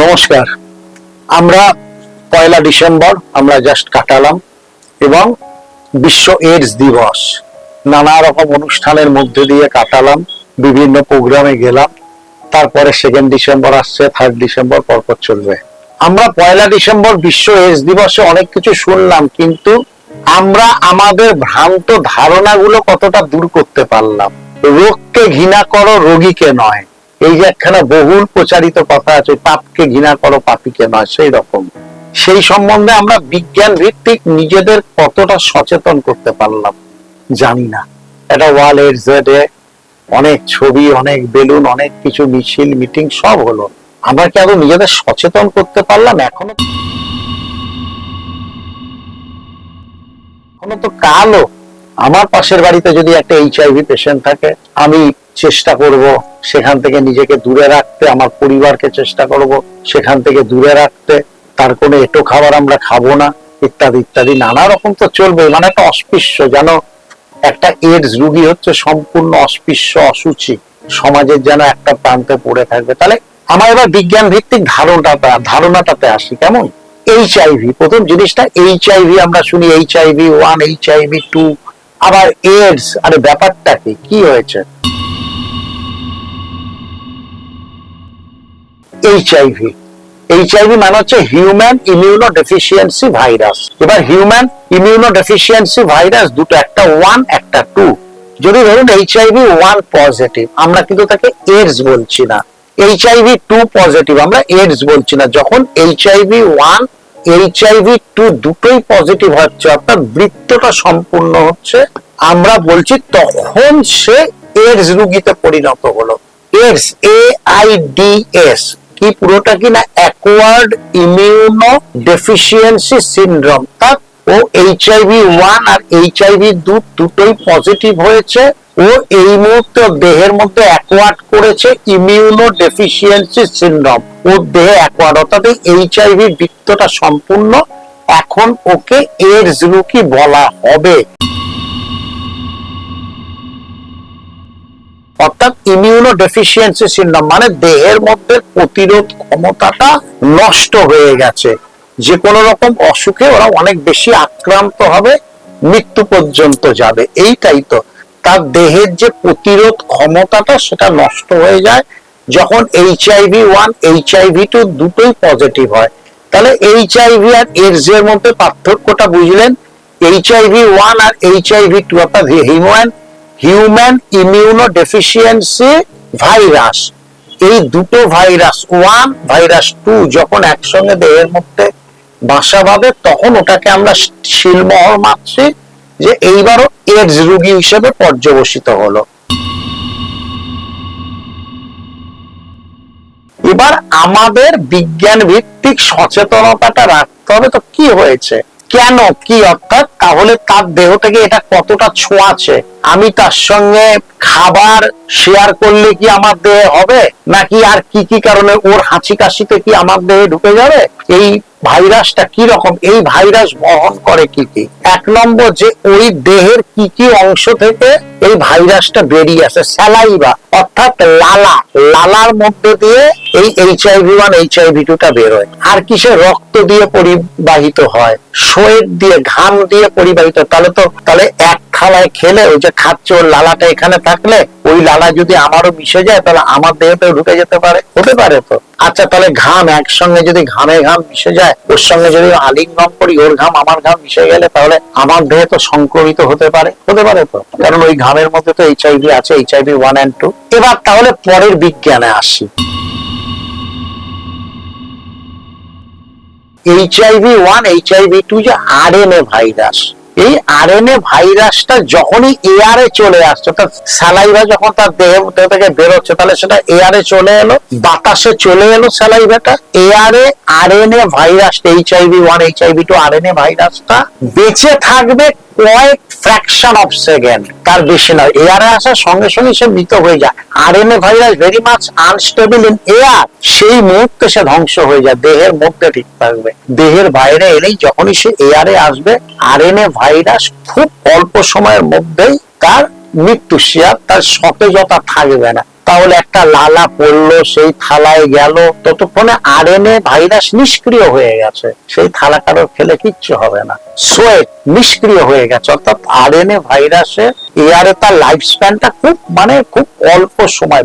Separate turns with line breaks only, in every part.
নমস্কার। আমরা 1 ডিসেম্বর আমরা জাস্ট কাটালাম এবং বিশ্ব এইডস দিবস নানা রকম অনুষ্ঠানের মধ্যে দিয়ে কাটালাম, বিভিন্ন প্রোগ্রামে গেলাম। তারপরে 2 ডিসেম্বর আসছে, 3 ডিসেম্বর পরপর চলবে। আমরা 1 ডিসেম্বর বিশ্ব এইডস দিবসে অনেক কিছু শুনলাম, কিন্তু আমরা আমাদের ভ্রান্ত ধারণাগুলো কতটা দূর করতে পারলাম? রোগকে ঘৃণা করো, রোগীকে নয়। এই যে একখানা বহুল প্রচারিত কথা আছে, পাপকে ঘৃণা করো, পাপীকে নয়, সেই রকম। সেই সম্বন্ধে আমরা বিজ্ঞান ভিত্তিক নিজেদের কতটা সচেতন করতে পারলাম জানি না। এটা ওয়ার্ল্ড এইডস ডে, অনেক ছবি, অনেক বেলুন, অনেক কিছু মিছিল, মিটিং সব হলো। আমরা কি আরো নিজেদের সচেতন করতে পারলাম? এখনো তো কালও আমার পাশের বাড়িতে যদি একটা HIV পেশেন্ট থাকে, আমি চেষ্টা করব সেখান থেকে নিজেকে দূরে রাখতে, আমার পরিবারকে চেষ্টা করব সেখান থেকে দূরে রাখতে। তার কোনো এঁটো খাবার আমরা খাবো না, ইত্যাদি ইত্যাদি নানা রকম তো চলবে। মানে একটা অস্পৃশ্য, যেন একটা এইডস রোগী হচ্ছে সম্পূর্ণ অস্পৃশ্য, অসুচি, সমাজের যেন একটা প্রান্তে পড়ে থাকবে। তাহলে আমার এবার বিজ্ঞান ভিত্তিক ধারণাটাতে আসি। কেমন? HIV, প্রথম জিনিসটা HIV। আমরা শুনি HIV-1, HIV-2, আবার এইডস। আরে ব্যাপারটা কি হয়েছে? HIV মানে হচ্ছে হিউম্যান ইমিউনো ডেফিসিয়েন্সি ভাইরাস। এবার হিউম্যান ইমিউনো ডেফিসিয়েন্সি ভাইরাস দুটো, একটা 1 একটা 2। যদি ধরুন HIV-1 পজিটিভ, আমরা কিন্তু তাকে এইডস বলছি না। HIV-2 পজিটিভ, আমরা এইডস বলছি না। যখন HIV-1 HIV-2 দুটোই পজিটিভ হচ্ছে, অর্থাৎ বৃত্তটা সম্পূর্ণ হচ্ছে, আমরা বলছি তখন সে এইডস রোগীতে পরিণত হলো। এইডস, AIDS কি পুরোটা কি না অ্যাকোয়ার্ড ইমিউনো ডেফিসিয়েন্সি সিনড্রোম। তার ও HIV-1 আর HIV-2 দুটোই পজিটিভ হয়েছে। ও এই মুহূর্তে দেহের মধ্যে অ্যাকোয়ার্ড করেছে ইমিউনো ডেফিসিয়েন্সি সিনড্রোম। ওর দেহে অ্যাকোয়ার্ড, অর্থাৎ HIV বৃত্তটা সম্পূর্ণ। এখন ওকে এইডস রোগী বলা হবে। অর্থাৎ ইমিউনো ডেফিসিয়েন্সি সিনড্রোম মানে দেহের মধ্যে প্রতিরোধ ক্ষমতাটা নষ্ট হয়ে গেছে। যে কোনো রকম অসুখে ওরা অনেক বেশি আক্রান্ত হবে, মৃত্যু পর্যন্ত যাবে। এইটাই তো, তার দেহের যে প্রতিরোধ ক্ষমতাটা সেটা নষ্ট হয়ে যায় যখন HIV-1 HIV-2 দুটোই পজিটিভ হয়। তাহলে HIV আর এইডস এর মধ্যে পার্থক্যটা বুঝলেন? HIV-1 আর HIV-2 অর্থাৎ হিউম্যান ইমিউনো ডেফিসিয়েন্সি ভাইরাস, এই দুটো ভাইরাস 1 ভাইরাস 2 যখন একসঙ্গে দেহের মধ্যে বাসা বাঁধে, তখন ওটাকে আমরা শিলমোহর মারছি যে এইবারও এইডস রোগী হিসেবে পর্যবসিত হলো। এবার আমাদের বিজ্ঞান ভিত্তিক সচেতনতাটা রাখতে হবে। তো কি হয়েছে, কেন, কি, অর্থাৎ তাহলে তার দেহ থেকে এটা কতটা ছোঁয়াছে? আমি তার সঙ্গে খাবার শেয়ার করলে কি আমার দেহে হবে, নাকি আর কি কি কারণে ওর হাঁচি কাশিতে কি আমার দেহে ঢুকে যাবে? এই ভাইরাসটা কি রকম, এই ভাইরাস বহন করে কি কি? 1 নম্বর, যে ওই দেহের কি কি অংশ থেকে এই ভাইরাসটা বেরিয়ে আসে। স্যালাইভা অর্থাৎ লালার মধ্যে দিয়ে এই HIV-1 HIV-2 টা বেরোয়। আর কিসে? রক্ত দিয়ে পরিবাহিত হয়, সোয়েট দিয়ে, ঘাম দিয়ে পরিবাহিত। তাহলে এক থালায় খেলে ওই যে খাচ্ছে, ওর লালাটা এখানে থাকলে ওই লালা যদি আমারও মিশে যায়, তাহলে আমার দেহতেও ঢুকে যেতে পারে, হতে পারে তো। আচ্ছা, তাহলে ঘাম একসঙ্গে যদি ঘামে ঘাম মিশে যায়, ওর সঙ্গে যদি আলিঙ্গন করি, ওর ঘাম আমার ঘাম মিশে গেলে তাহলে আমার দেহে তো সংক্রমিত হতে পারে তো, কারণ ওই ঘামের মধ্যে তো HIV আছে, HIV-1 and 2। এবার তাহলে পরের বিজ্ঞানে আসি। HIV-1 HIV-2 যে RNA ভাইরাস, এই RNA ভাইরাসটা যখনই এয়ারে চলে আসছে, অর্থাৎ সালাইভা যখন তার দেহ থেকে বেরোচ্ছে, তাহলে সেটা এয়ারে চলে এলো, বাতাসে চলে এলো সালাইভাটা। এয়ারে RNA virus HIV-1 HIV-2 RNA ভাইরাসটা বেঁচে থাকবে কয়েক ফ্র্যাকশন অফ সেকেন্ড, তার বেশি নয়। এয়ারে আসার সঙ্গে সঙ্গে সে মৃত হয়ে যায়। RNA virus very much unstable in air, সেই মুহূর্তে সে ধ্বংস হয়ে যায়, দেহের মধ্যে ঠিক থাকবে। দেহের বাইরে এলেই যখনই সে এয়ারে আসবে, RNA ভাইরাস খুব অল্প সময়ের মধ্যেই তার মৃত্যু, তার সতেজতা থাকবে না। তাহলে একটা লালা পড়লো, সেই থালায় গেল, ততক্ষণে আরএনএ ভাইরাস নিষ্ক্রিয় হয়ে গেছে, সেই থালা কারোর খেলে কিচ্ছু হবে না। সোয়েট নিষ্ক্রিয় হয়ে গেছে, অর্থাৎ আরএনএ ভাইরাসের এয়ারে তার লাইফ স্প্যানটা খুব অল্প সময়,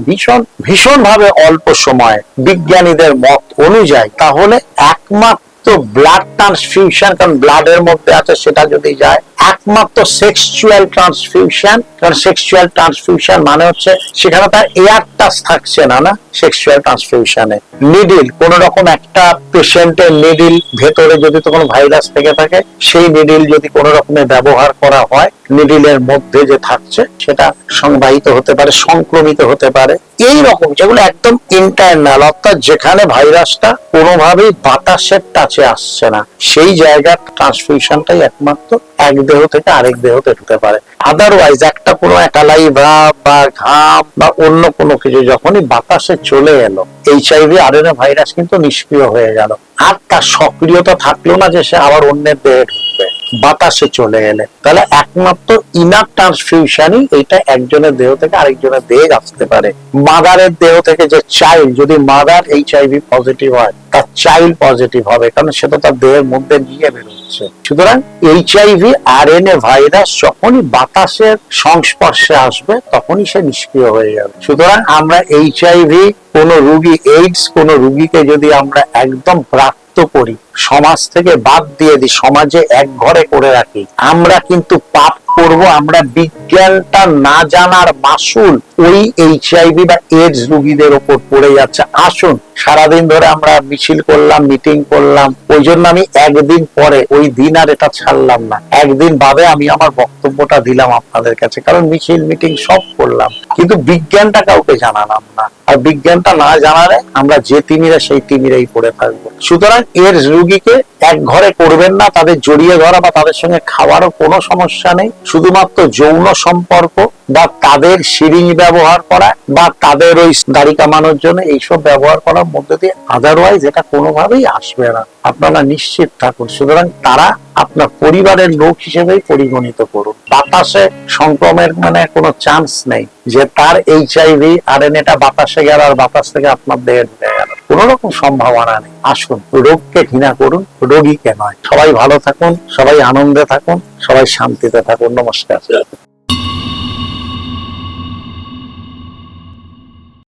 ভীষণ ভাবে অল্প সময় বিজ্ঞানীদের মত অনুযায়ী। তাহলে একমাত্র ব্লাড ট্রান্সফিউশন, কারণ ব্লাডের মধ্যে আছে, সেটা যদি যায়, একমাত্র সেক্সুয়াল ট্রান্সফিউশন, কারণ সেক্সুয়াল ট্রান্সফিউশন মানে হচ্ছে সেখানে তার এয়ার টাচ থাকছে না সেক্সুয়াল ট্রান্সফিউশনে। নিডিল, কোন রকম একটা পেশেন্টের নিডিল ভেতরে যদি তো কোনো ভাইরাস থেকে থাকে, সেই নিডিল যদি কোন রকমের ব্যবহার করা হয়, নিডিলের মধ্যে যে থাকছে সেটা সংবাহিত হতে পারে, সংক্রমিত হতে পারে। এই রকম যেগুলো একদম ইন্টারনাল, অর্থাৎ যেখানে ভাইরাসটা কোনোভাবেই বাতাসের টাচে আসছে না, সেই জায়গার ট্রান্সফিউশনটাই একমাত্র এক দেহ থেকে আরেক দেহতে ঢুকতে পারে। আদারওয়াইজ একটা কোনো অ্যালাইভা বা ঘাম বা অন্য কোনো কিছু যখনই বাতাসে চলে এলো, এইচআইভি আরএনএ ভাইরাস কিন্তু নিষ্ক্রিয় হয়ে গেল, আর তার সক্রিয়তা থাকলো না যে সে আবার অন্যের দেহে ঢুকবে বাতাসে চলে গেলে। তাহলে একমাত্র ইনার ট্রান্সফিউশনই এটা একজনের দেহ থেকে আরেকজনের দেহে আসতে পারে। মাদারের দেহ থেকে যে চাইল্ড, যদি মাদার এইচআইভি পজিটিভ হয়, তার চাইল্ড পজিটিভ হবে, কারণ সেটা তার দেহের মধ্যে নিয়ে বেরোচ্ছে। সুতরাং এইচআইভি আরএনএ ভাইরাস যখনই বাতাসের সংস্পর্শে আসবে তখনই সে নিষ্ক্রিয় হয়ে যাবে। সুতরাং আমরা এইচআইভি কোন রোগী, এইডস কোন রোগীকে যদি আমরা একদম প্রাপ্ত করি, সমাজ থেকে বাদ দিয়ে দিই, সমাজে এক ঘরে করে রাখি, আমরা কিন্তু পাপ করব। আমরা বিজ্ঞানটা না জানার মাসুল ওই এইচআইভি বা এইডস রোগীদের ওপর পড়ে যাচ্ছে। আসুন, সারাদিন ধরে আমরা মিছিল করলাম, মিটিং করলাম, ওই জন্য আমি একদিন পরে, ওই দিন আর এটা ছাড়লাম না, একদিন বাদে আমি আমার বক্তব্যটা দিলাম আপনাদের কাছে, কারণ মিছিল মিটিং সব করলাম, কিন্তু বিজ্ঞানটা কাউকে জানালাম না। আর বিজ্ঞানটা না জানালে আমরা যে তিমিরে সেই তিমিরেই পড়ে থাকবো। সুতরাং এইডস রোগীকে এক ঘরে করবেন না, তাদের জড়িয়ে ধরা বা তাদের সঙ্গে খাওয়ারও কোনো সমস্যা নেই, শুধুমাত্র যৌন সম্পর্ক বা তাদের সিরিঞ্জ ব্যবহার করা বা তাদের ওই দাড়ি কামানোর জন্য এইসব ব্যবহার করার মধ্যে দিয়ে, আদারওয়াইজ এটা কোনোভাবেই আসবে না, আপনারা নিশ্চিত থাকুন। সুতরাং তারা আপনার পরিবারের লোক হিসেবেই পরিগণিত করুন। বাতাসে সংক্রমণের মানে কোনো চান্স নেই যে তার এইচআইভি আরএনএটা বাতাসে গেল আর বাতাস থেকে আপনার দেহে ঢুকে গেল, কোন রকম সম্ভাবনা নেই। আসুন, রোগকে ঘৃণা করুন, রোগীকে নয়। সবাই ভালো থাকুন, সবাই আনন্দে থাকুন, সবাই শান্তিতে থাকুন। নমস্কার।